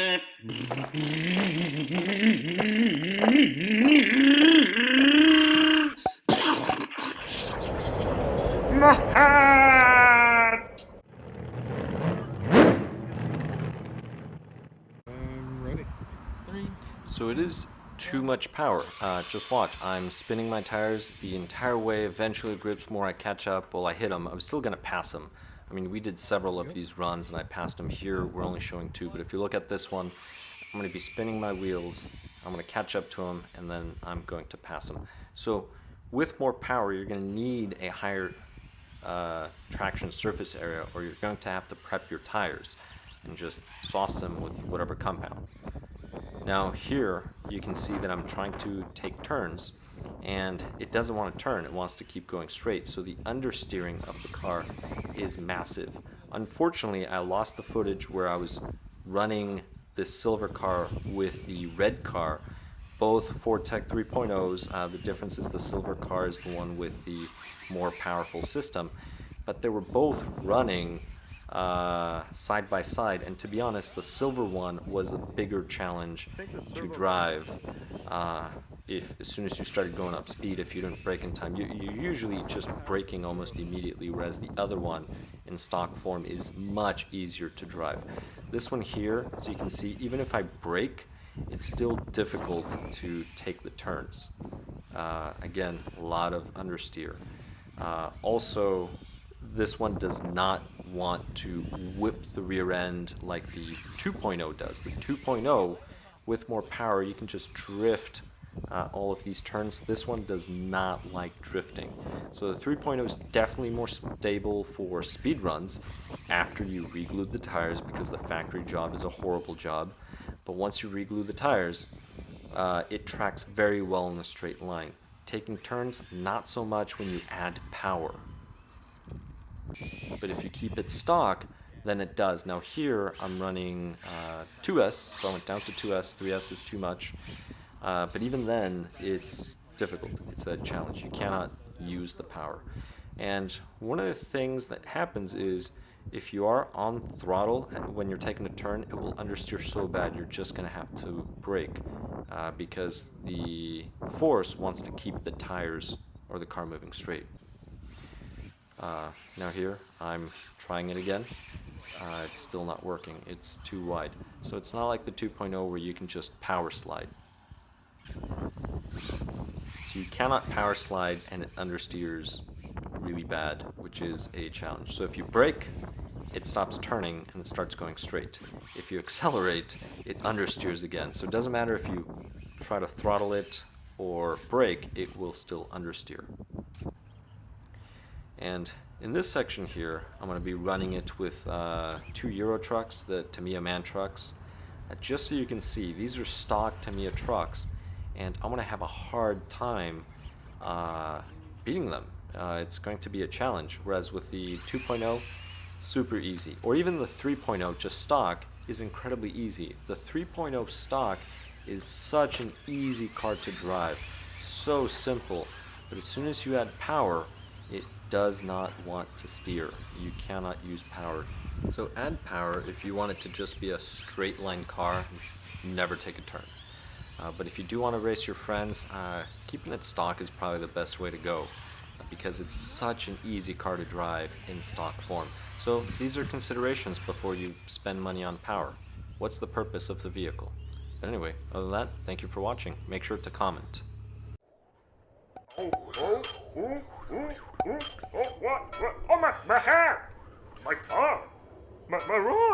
My hat! I'm ready. 3. So it is too much power. Just watch. I'm spinning my tires the entire way. Eventually it grips more. I catch up. Well, I hit him. I was still going to pass him. I mean, we did several of these runs and I passed him here. We're only showing 2. But if you look at this one, I'm going to be spinning my wheels. I'm going to catch up to him and then I'm going to pass him. So with more power, you're going to need a higher traction surface area, or you're going to have to prep your tires and just sauce them with whatever compound. Now here you can see that I'm trying to take turns and it doesn't want to turn, it wants to keep going straight, so the understeering of the car is massive. Unfortunately, I lost the footage where I was running this silver car with the red car, both Ford Tech 3.0s. The difference is the silver car is the one with the more powerful system, but they were both running side by side, and to be honest, the silver one was a bigger challenge to drive. As soon as you started going up speed, if you didn't brake in time, you're usually just braking almost immediately, whereas the other one in stock form is much easier to drive. This one here, so you can see, even if I brake, it's still difficult to take the turns. Again, a lot of understeer. Also, this one does not want to whip the rear end like the 2.0 does. The 2.0, with more power, you can just drift all of these turns. This one does not like drifting. So the 3.0 is definitely more stable for speed runs after you reglue the tires, because the factory job is a horrible job. But once you reglue the tires, it tracks very well in a straight line. Taking turns, not so much when you add power. But if you keep it stock, then it does. Now here I'm running 2S, so I went down to 2S. 3S is too much. But even then, it's difficult. It's a challenge. You cannot use the power. And one of the things that happens is, if you are on throttle when you're taking a turn, it will understeer so bad you're just going to have to brake, because the force wants to keep the tires or the car moving straight. Now here, I'm trying it again. It's still not working. It's too wide. So it's not like the 2.0 where you can just power slide. So you cannot power slide and it understeers really bad, which is a challenge. So if you brake, it stops turning and it starts going straight. If you accelerate, it understeers again. So it doesn't matter if you try to throttle it or brake, it will still understeer. And in this section here, I'm going to be running it with 2 Euro trucks, the Tamiya MAN trucks. Just so you can see, these are stock Tamiya trucks, and I'm going to have a hard time beating them. It's going to be a challenge, whereas with the 2.0, super easy. Or even the 3.0, just stock, is incredibly easy. The 3.0 stock is such an easy car to drive. So simple. But as soon as you add power, it does not want to steer. You cannot use power. So add power if you want it to just be a straight line car, never take a turn. But if you do want to race your friends, keeping it stock is probably the best way to go, because it's such an easy car to drive in stock form. So these are considerations before you spend money on power. What's the purpose of the vehicle? But anyway, other than that, thank you for watching. Make sure to comment. What? Oh, my hat! My car! My room!